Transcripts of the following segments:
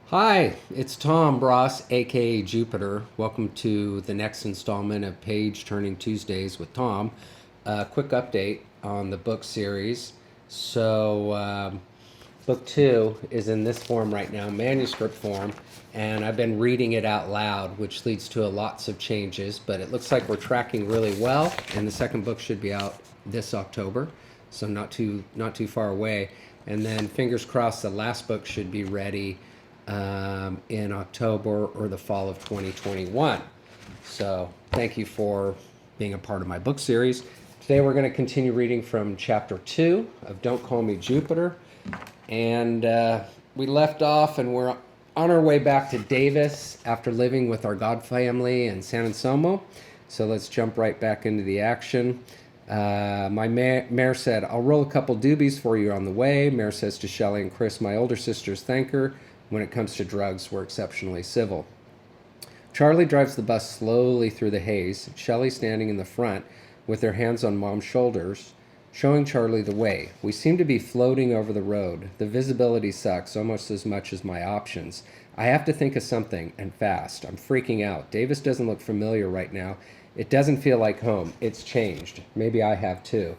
Hi, it's Tom Bross, aka Jupiter. Welcome to the next installment of Page Turning Tuesdays with Tom. A quick update on the book series. Book two is in this form right now, manuscript form, and I've been reading it out loud, which leads to lots of changes. But it looks like we're tracking really well, and the second book should be out this October, so not too far away. And then fingers crossed, the last book should be ready in October or the fall of 2021. So thank you for being a part of my book series. Today we're going to continue reading from chapter 2 of Don't Call Me Jupiter. And we left off and we're on our way back to Davis after living with our God family in San Anselmo. So let's jump right back into the action. My mayor said, I'll roll a couple doobies for you on the way. Mayor says to Shelley and Chris, my older sisters thank her. When it comes to drugs, we're exceptionally civil. Charlie drives the bus slowly through the haze, Shelley standing in the front with her hands on Mom's shoulders, showing Charlie the way. We seem to be floating over the road. The visibility sucks almost as much as my options. I have to think of something, and fast. I'm freaking out. Davis doesn't look familiar right now. It doesn't feel like home. It's changed. Maybe I have too.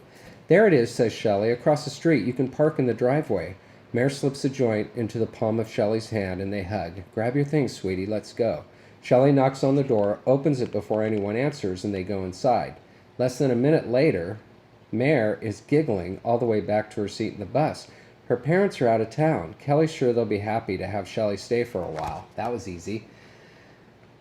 There it is, says Shelley. Across the street, you can park in the driveway. Mare slips a joint into the palm of Shelley's hand and they hug. Grab your things, sweetie, let's go. Shelley knocks on the door, opens it before anyone answers, and they go inside. Less than a minute later, Mare is giggling all the way back to her seat in the bus. Her parents are out of town. Kelly's sure they'll be happy to have Shelley stay for a while. That was easy.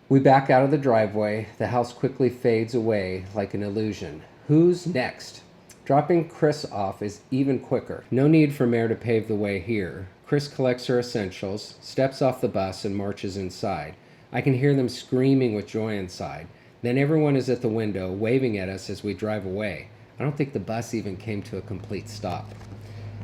We back out of the driveway. The house quickly fades away like an illusion. Who's next? Dropping Chris off is even quicker. No need for Mare to pave the way here. Chris collects her essentials, steps off the bus, and marches inside. I can hear them screaming with joy inside. Then everyone is at the window, waving at us as we drive away. I don't think the bus even came to a complete stop.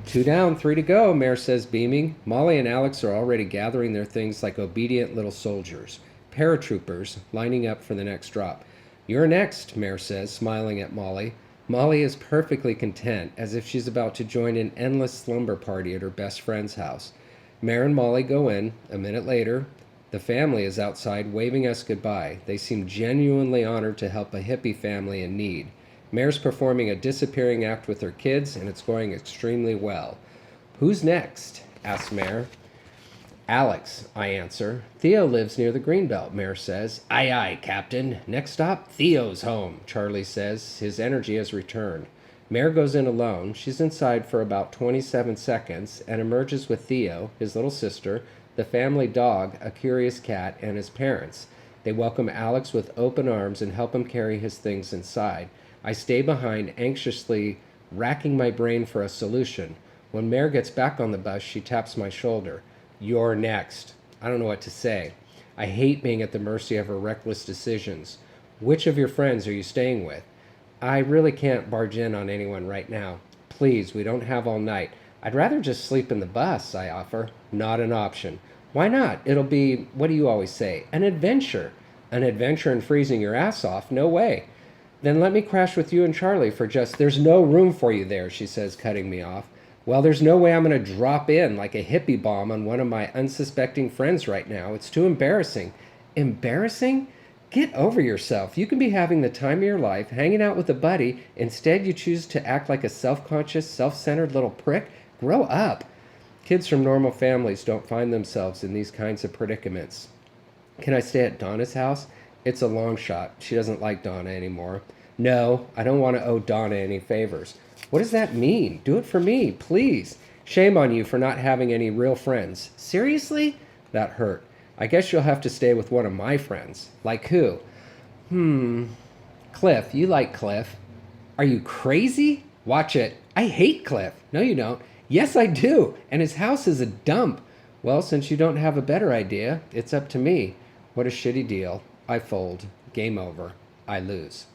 2 down, 3 to go, Mare says, beaming. Molly and Alex are already gathering their things like obedient little soldiers. Paratroopers, lining up for the next drop. You're next, Mare says, smiling at Molly. Molly is perfectly content, as if she's about to join an endless slumber party at her best friend's house. Mare and Molly go in. A minute later, the family is outside waving us goodbye. They seem genuinely honored to help a hippie family in need. Mare's performing a disappearing act with her kids, and it's going extremely well. Who's next? asks Mare. Alex, I answer. Theo lives near the Greenbelt, Mare says. Aye, aye, Captain. Next stop, Theo's home, Charlie says. His energy has returned. Mare goes in alone. She's inside for about 27 seconds and emerges with Theo, his little sister, the family dog, a curious cat, and his parents. They welcome Alex with open arms and help him carry his things inside. I stay behind, anxiously racking my brain for a solution. When Mare gets back on the bus, she taps my shoulder. You're next. I don't know what to say. I hate being at the mercy of her reckless decisions. Which of your friends are you staying with? I really can't barge in on anyone right now. Please, we don't have all night. I'd rather just sleep in the bus, I offer. Not an option. Why not? It'll be, what do you always say, an adventure. An adventure in freezing your ass off? No way. Then let me crash with you and Charlie for just, there's no room for you there, she says, cutting me off. Well, there's no way I'm going to drop in like a hippie bomb on one of my unsuspecting friends right now. It's too embarrassing. Embarrassing? Get over yourself. You can be having the time of your life, hanging out with a buddy. Instead, you choose to act like a self-conscious, self-centered little prick. Grow up. Kids from normal families don't find themselves in these kinds of predicaments. Can I stay at Donna's house? It's a long shot. She doesn't like Donna anymore. No, I don't want to owe Donna any favors. What does that mean? Do it for me, please. Shame on you for not having any real friends. Seriously? That hurt. I guess you'll have to stay with one of my friends. Like who? Cliff. You like Cliff. Are you crazy? Watch it. I hate Cliff. No, you don't. Yes, I do. And his house is a dump. Well, since you don't have a better idea, it's up to me. What a shitty deal. I fold. Game over. I lose.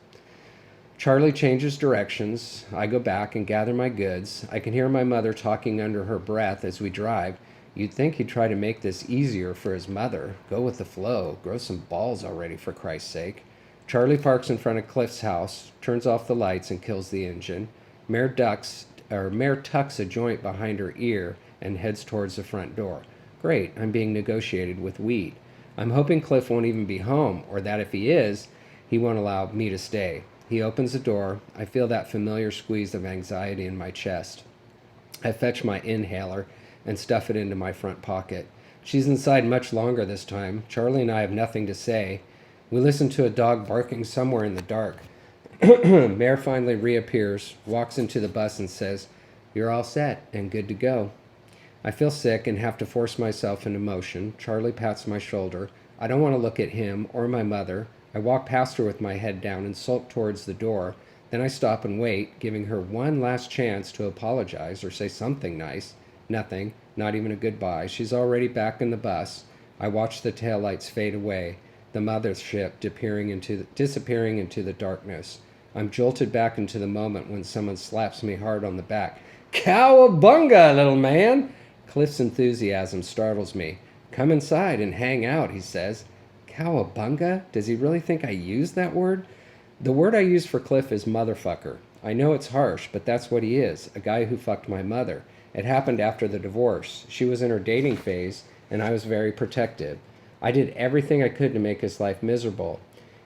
Charlie changes directions. I go back and gather my goods. I can hear my mother talking under her breath as we drive. You'd think he'd try to make this easier for his mother. Go with the flow. Grow some balls already, for Christ's sake. Charlie parks in front of Cliff's house, turns off the lights, and kills the engine. Mare tucks a joint behind her ear and heads towards the front door. great. I'm being negotiated with weed. I'm hoping Cliff won't even be home, or that if he is, he won't allow me to stay. He opens the door. I feel that familiar squeeze of anxiety in my chest. I fetch my inhaler and stuff it into my front pocket. She's inside much longer this time. Charlie and I have nothing to say. We listen to a dog barking somewhere in the dark. Mare finally reappears, walks into the bus and says, "You're all set and good to go." I feel sick and have to force myself into motion. Charlie pats my shoulder. I don't want to look at him or my mother. I walk past her with my head down and sulk towards the door. Then I stop and wait, giving her one last chance to apologize or say something nice. Nothing, not even a goodbye. She's already back in the bus. I watch the taillights fade away, the mothership disappearing into the darkness. I'm jolted back into the moment when someone slaps me hard on the back. "Cowabunga, little man!" Cliff's enthusiasm startles me. "Come inside and hang out," he says. Cowabunga? Does he really think I use that word? The word I use for Cliff is motherfucker. I know it's harsh, but that's what he is, a guy who fucked my mother. It happened after the divorce. She was in her dating phase, and I was very protective. I did everything I could to make his life miserable.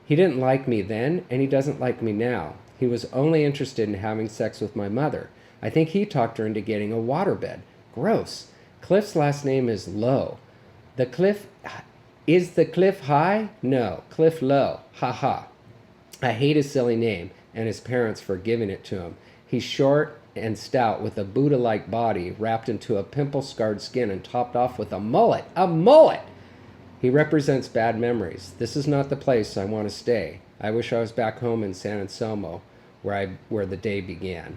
He didn't like me then, and he doesn't like me now. He was only interested in having sex with my mother. I think he talked her into getting a waterbed. Gross. Cliff's last name is Low. Is the cliff high? No, Cliff Low. Ha ha. I hate his silly name and his parents for giving it to him. He's short and stout with a Buddha-like body wrapped into a pimple-scarred skin and topped off with a mullet. A mullet! He represents bad memories. This is not the place I want to stay. I wish I was back home in San Anselmo, where the day began.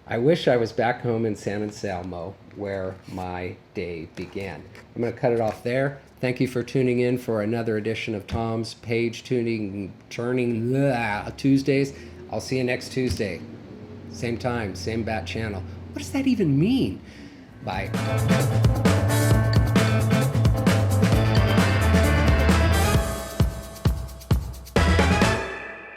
I wish I was back home in San Anselmo, where my day began. I'm going to cut it off there. Thank you for tuning in for another edition of Tom's Page Turning Tuesdays. I'll see you next Tuesday. Same time, same bat channel. What does that even mean? Bye.